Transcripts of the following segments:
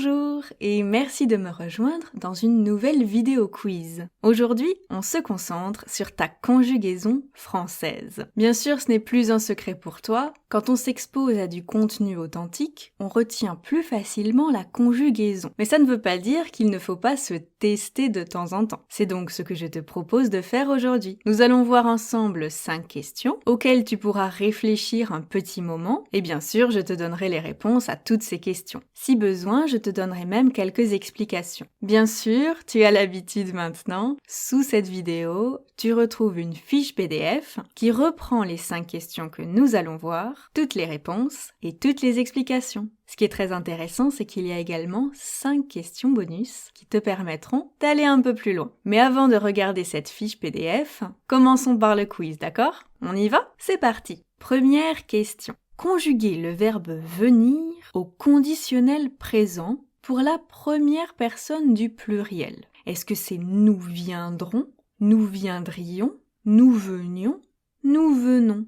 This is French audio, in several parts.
Bonjour et merci de me rejoindre dans une nouvelle vidéo quiz. Aujourd'hui, on se concentre sur ta conjugaison française. Bien sûr, ce n'est plus un secret pour toi, quand on s'expose à du contenu authentique, on retient plus facilement la conjugaison. Mais ça ne veut pas dire qu'il ne faut pas se tester de temps en temps. C'est donc ce que je te propose de faire aujourd'hui. Nous allons voir ensemble 5 questions auxquelles tu pourras réfléchir un petit moment et bien sûr, je te donnerai les réponses à toutes ces questions. Si besoin, je te donnerai même quelques explications. Bien sûr, tu as l'habitude maintenant, sous cette vidéo, tu retrouves une fiche PDF qui reprend les 5 questions que nous allons voir, toutes les réponses et toutes les explications. Ce qui est très intéressant, c'est qu'il y a également 5 questions bonus qui te permettront d'aller un peu plus loin. Mais avant de regarder cette fiche PDF, commençons par le quiz, d'accord? On y va? C'est parti! Première question. Conjuguer le verbe venir au conditionnel présent pour la première personne du pluriel. Est-ce que c'est nous viendrons, nous viendrions, nous venions, nous venons?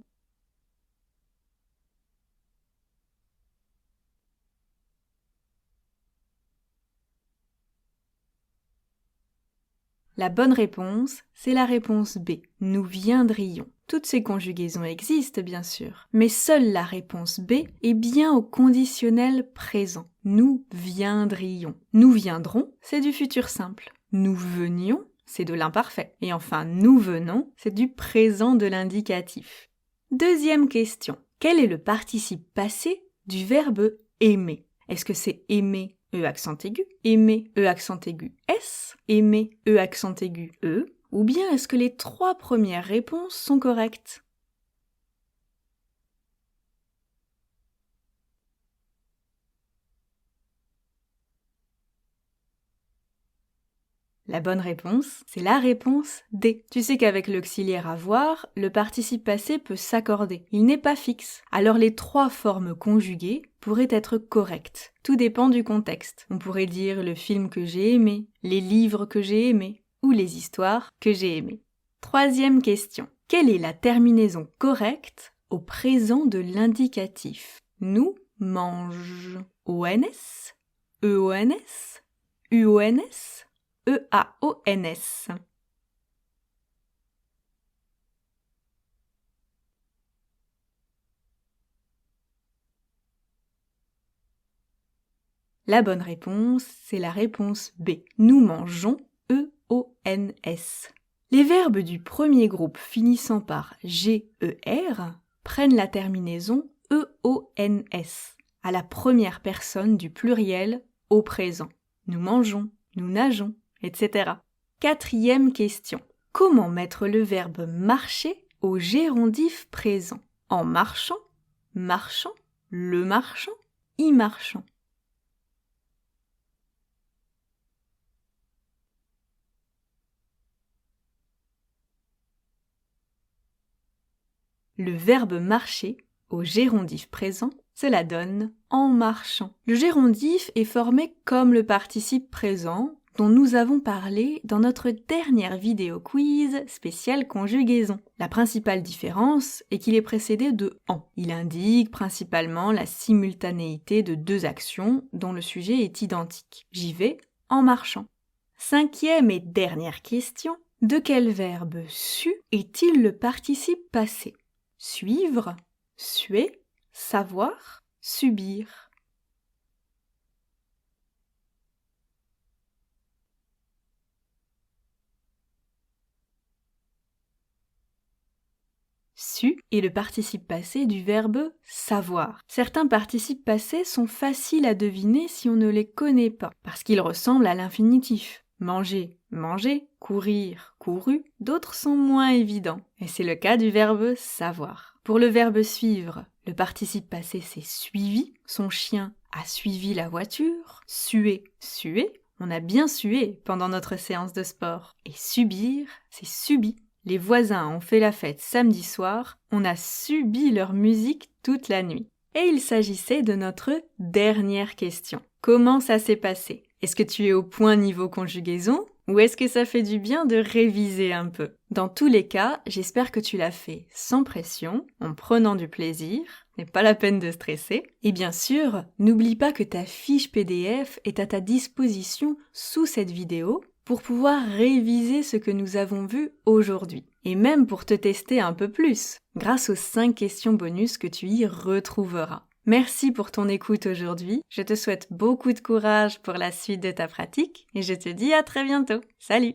La bonne réponse, c'est la réponse B. Nous viendrions. Toutes ces conjugaisons existent, bien sûr, mais seule la réponse B est bien au conditionnel présent. Nous viendrions. Nous viendrons, c'est du futur simple. Nous venions, c'est de l'imparfait. Et enfin, nous venons, c'est du présent de l'indicatif. Deuxième question. Quel est le participe passé du verbe aimer? Est-ce que c'est aimer E accent aigu, aimer E accent aigu S, aimer E accent aigu E, ou bien est-ce que les 3 premières réponses sont correctes? La bonne réponse, c'est la réponse D. Tu sais qu'avec l'auxiliaire avoir, le participe passé peut s'accorder. Il n'est pas fixe. Alors les 3 formes conjuguées pourraient être correctes. Tout dépend du contexte. On pourrait dire le film que j'ai aimé, les livres que j'ai aimés, ou les histoires que j'ai aimées. Troisième question. Quelle est la terminaison correcte au présent de l'indicatif? Nous mange. ONS, EONS, UONS, EAONS. La bonne réponse, c'est la réponse B. Nous mangeons, EONS. Les verbes du premier groupe finissant par GER prennent la terminaison EONS à la première personne du pluriel au présent. Nous mangeons, nous nageons, etc. Quatrième question. Comment mettre le verbe marcher au gérondif présent? En marchant, marchant, le marchant, y marchant. Le verbe marcher au gérondif présent, cela donne en marchant. Le gérondif est formé comme le participe présent dont nous avons parlé dans notre dernière vidéo quiz spéciale conjugaison. La principale différence est qu'il est précédé de « en ». Il indique principalement la simultanéité de 2 actions dont le sujet est identique. J'y vais en marchant. 5e et dernière question. De quel verbe « su » est-il le participe passé? Suivre, suer, savoir, subir. Su est le participe passé du verbe savoir. Certains participes passés sont faciles à deviner si on ne les connaît pas, parce qu'ils ressemblent à l'infinitif. Manger, manger, courir, couru, d'autres sont moins évidents. Et c'est le cas du verbe savoir. Pour le verbe suivre, le participe passé c'est suivi, son chien a suivi la voiture, suer, suer, on a bien sué pendant notre séance de sport. Et subir, c'est subi. Les voisins ont fait la fête samedi soir, on a subi leur musique toute la nuit. Et il s'agissait de notre dernière question. Comment ça s'est passé? Est-ce que tu es au point niveau conjugaison Ou est-ce que ça fait du bien de réviser un peu? Dans tous les cas, j'espère que tu l'as fait sans pression, en prenant du plaisir, n'est pas la peine de stresser. Et bien sûr, n'oublie pas que ta fiche PDF est à ta disposition sous cette vidéo pour pouvoir réviser ce que nous avons vu aujourd'hui. Et même pour te tester un peu plus, grâce aux 5 questions bonus que tu y retrouveras. Merci pour ton écoute aujourd'hui, je te souhaite beaucoup de courage pour la suite de ta pratique et je te dis à très bientôt. Salut!